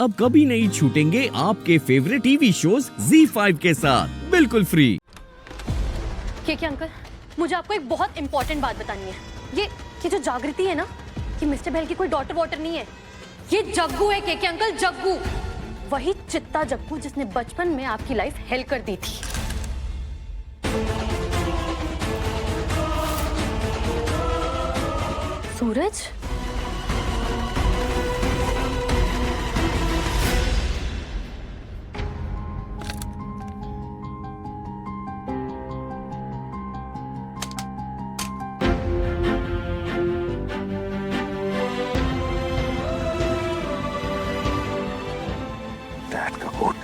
अब कभी नहीं छूटेंगे आपके फेवरेट टीवी शोज ZEE5 के साथ बिल्कुल फ्री। के अंकल, मुझे आपको एक बहुत इंपॉर्टेंट बात बतानी है। ये जो जागृति है ना, ये मिस्टर बेल की कोई डॉटर वॉटर नहीं है। ये जग्गू है के अंकल, जग्गू। वही चित्ता जग्गू जिसने बचपन में आपकी लाइफ हेल कर दी थी। सूरज, डैड का कोट।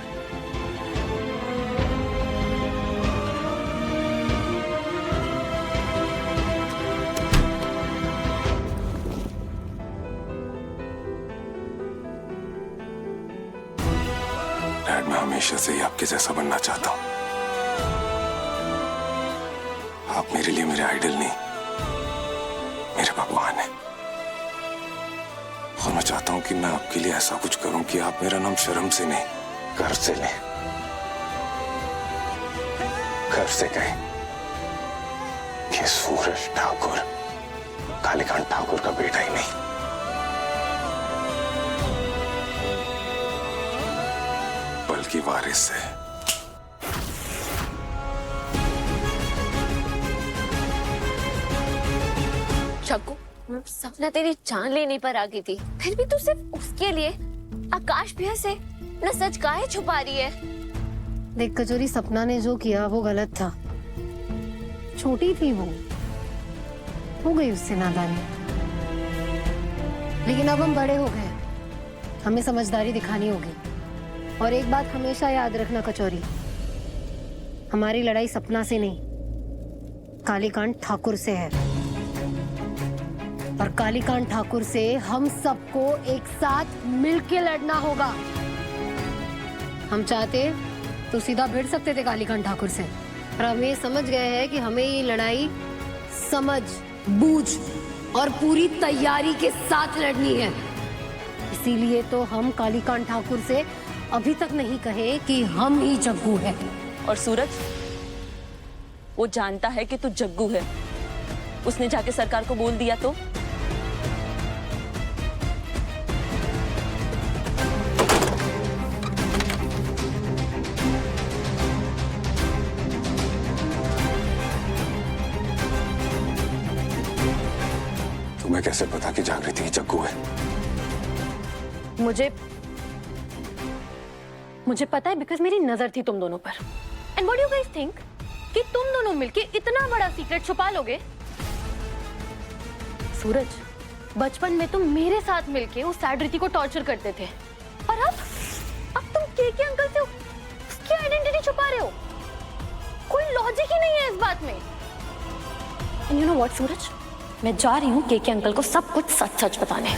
डैड, मैं हमेशा से ही आपके जैसा बनना चाहता हूं। आप मेरे लिए मेरे आइडल नहीं, मेरे भगवान हैं। और मैं चाहता हूं कि मैं आपके लिए ऐसा कुछ करूं कि आप मेरा नाम शर्म से नहीं, गर्व से लें। गर्व से कहें कि सूरज ठाकुर कालीकांत ठाकुर का बेटा ही नहीं, बल्कि वारिस है। जग्गू, सपना तेरी जान लेने पर आ गई थी, फिर भी तू सिर्फ उसके लिए आकाश भैया से न सच काहे छुपा रही है? देख कचोरी, सपना ने जो किया वो गलत था। छोटी थी वो, हो गई उससे नादानी। लेकिन अब हम बड़े हो गए, हमें समझदारी दिखानी होगी। और एक बात हमेशा याद रखना कचौरी, हमारी लड़ाई सपना से नहीं, कालीकांत ठाकुर से है। और कालीकांत ठाकुर से हम सबको एक साथ मिलके लड़ना होगा। हम चाहते तो सीधा भिड़ सकते थे कालीकांत ठाकुर से, पर हम ये समझ गए हैं कि हमें ये लड़ाई समझ बूझ और पूरी तैयारी के साथ लड़नी है। इसीलिए तो हम कालीकांत ठाकुर से अभी तक नहीं कहे कि हम ही जग्गू है। और सूरज, वो जानता है कि तू जग्गू है। उसने जाके सरकार को बोल दिया तो? तुम्हें कैसे पता कि जागृति ही जग्गू है? मुझे पता है, बिकॉज मेरी नजर थी तुम दोनों पर। And what do you guys think कि तुम दोनों मिलके इतना बड़ा सीक्रेट छुपा लोगे? सूरज, बचपन में तुम मेरे साथ मिलके उस जागृति को टॉर्चर करते थे, और अब तुम के अंकल से उसकी आइडेंटिटी छुपा रहे हो। कोई लॉजिक ही नहीं है इस बात में। एंड यू नो व्हाट सूरज, मैं जा रही हूँ के अंकल को सब कुछ सच सच बताने,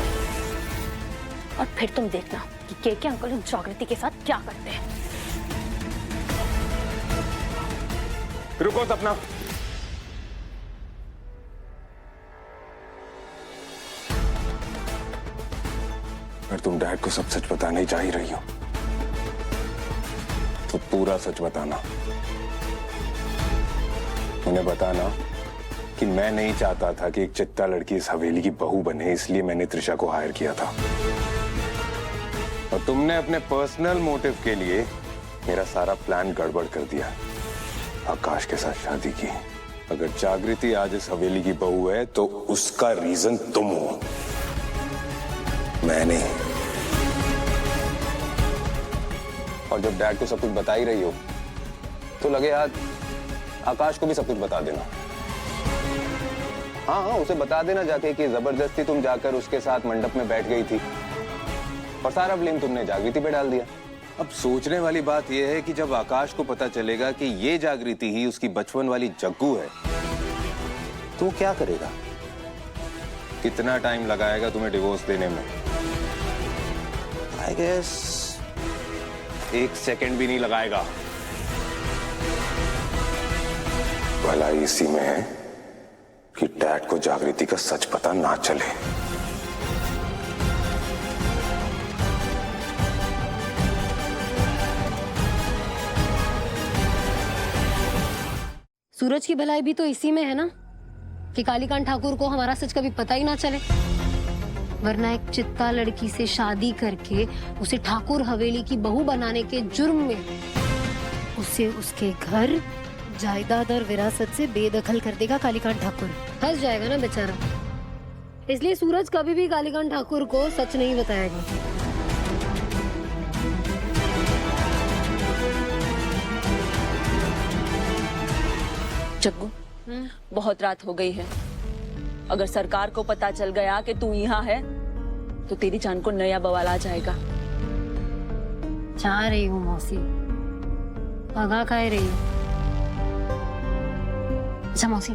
और फिर तुम देखना कि के अंकल उस जागृति के साथ क्या करते हैं। रुको सपना, अगर तुम डैड को सब सच बताने जा ही रही हो तो पूरा सच बताना। उन्हें बताना कि मैं नहीं चाहता था कि एक चित्ता लड़की इस हवेली की बहू बने, इसलिए मैंने त्रिशा को हायर किया था। और तुमने अपने पर्सनल मोटिव के लिए मेरा सारा प्लान गड़बड़ कर दिया, आकाश के साथ शादी की। अगर जागृति आज इस हवेली की बहू है तो उसका रीजन तुम हो, मैं नहीं। और जब डैड को सब कुछ बता ही रही हो तो लगे हाथ आकाश को भी सब कुछ बता देना। हाँ, उसे बता देना जाके कि जबरदस्ती तुम जाकर उसके साथ मंडप में बैठ गई थी और सारा ब्लेम तुमने जागृति पे डाल दिया। अब सोचने वाली बात यह है कि जब आकाश को पता चलेगा कि ये जागृति ही उसकी बचपन वाली जग्गू है तो वो क्या करेगा? कितना टाइम लगाएगा तुम्हें डिवोर्स देने में? आई गेस 1 सेकंड भी नहीं लगाएगा। भलाई इसी में है कि डैड को जागृति का सच पता ना चले। सूरज की भलाई भी तो इसी में है ना कि कालीकांत ठाकुर को हमारा सच कभी पता ही ना चले, वरना एक चित्ता लड़की से शादी करके उसे ठाकुर हवेली की बहू बनाने के जुर्म में उसे उसके घर, जायदाद और विरासत से बेदखल कर देगा कालीकांत ठाकुर। फंस जाएगा ना बेचारा। इसलिए सूरज कभी भी कालीकांत ठाकुर को सच नहीं बताएगा। जग्गू, बहुत रात हो गई है। अगर सरकार को पता चल गया कि तू यहाँ है तो तेरी जान को नया बवाल आ जाएगा। जा रही हूँ मौसी, भगा खाए रही हूँ। अच्छा मौसी,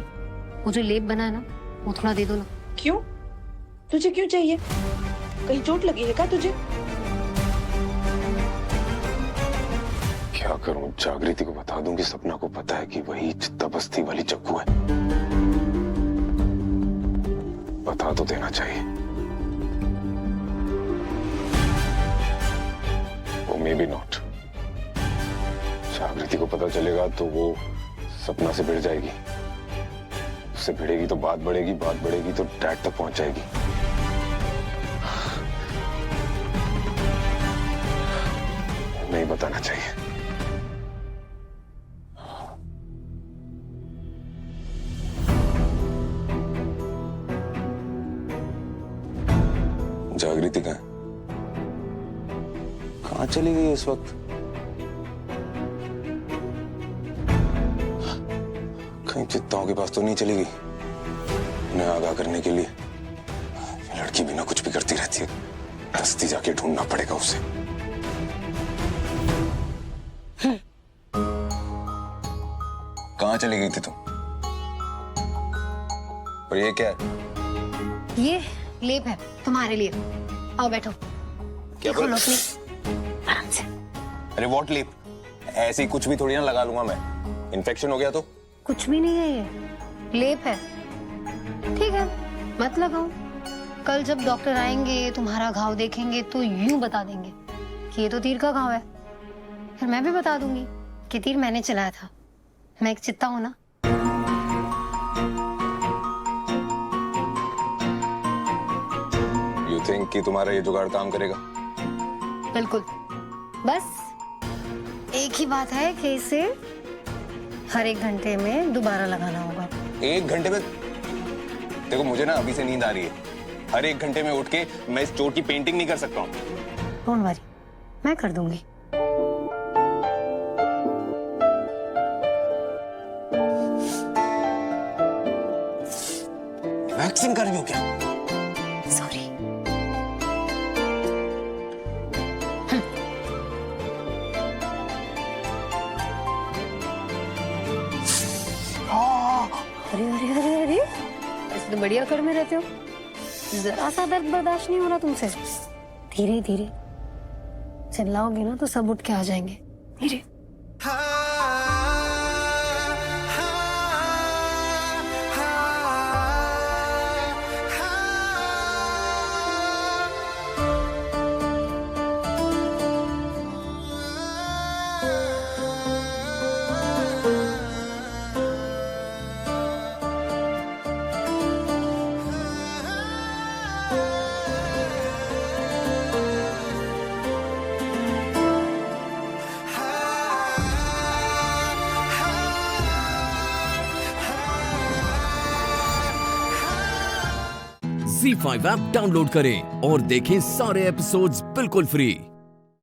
वो जो लेप बना है ना, वो थोड़ा दे दो ना। क्यों? तुझे क्यों चाहिए? कहीं चोट लगी है क्या तुझे? क्या करूं? जागृति को बता दूं कि सपना को पता है कि वही चित्ता बस्ती वाली जग्गू है। बता तो देना चाहिए। वो मे बी नॉट। जागृति को पता चलेगा तो वो सपना से भिड़ जाएगी। उससे भिड़ेगी तो बात बढ़ेगी, बात बढ़ेगी तो डैड तक पहुंच जाएगी। नहीं बताना चाहिए। जागृति कहाँ चली गई इस वक्त? कहीं चित्ताओं के पास तो नहीं चली गई उन्हें आगाह करने के लिए? ये लड़की बिना कुछ भी करती रहती है। दस्ती जाके ढूंढना पड़ेगा उसे। कहाँ चली गई थी तुम? और ये क्या है? ये लेप है तुम्हारे लिए। आओ बैठो। क्या बोल? खोलो अपनी आराम से। अरे व्हाट लीप? ऐसे ही कुछ भी थोड़ी ना लगा लूंगा मैं। इन्फेक्शन हो गया तो? कुछ भी नहीं है, ये लेप है। ठीक है, मत लगाओ। कल जब डॉक्टर आएंगे, तुम्हारा घाव देखेंगे तो यूं बता देंगे कि ये तो तीर का घाव है। फिर मैं भी बता दूंगी कि तीर मैंने चलाया था। मैं एक चित्ता हूं ना। यू थिंक कि तुम्हारा ये जुगाड़ काम करेगा? बिल्कुल। बस एक ही बात है कि इसे हर 1 घंटे में दोबारा लगाना होगा। 1 घंटे में? देखो मुझे ना अभी से नींद आ रही है। हर 1 घंटे में उठ के मैं इस चोट की पेंटिंग नहीं कर सकता हूँ। डोंट वरी, मैं कर दूंगी। वैक्सिंग कर रही हो क्या? सॉरी। अरे अरे अरे अरे, ऐसे तो बढ़िया कर में रहते हो। जरा सा दर्द बर्दाश्त नहीं हो रहा तुमसे? धीरे धीरे चिल्लाओगे ना तो सब उठ के आ जाएंगे। धीरे। Z5 ऐप डाउनलोड करें और देखें सारे एपिसोड्स बिल्कुल फ्री।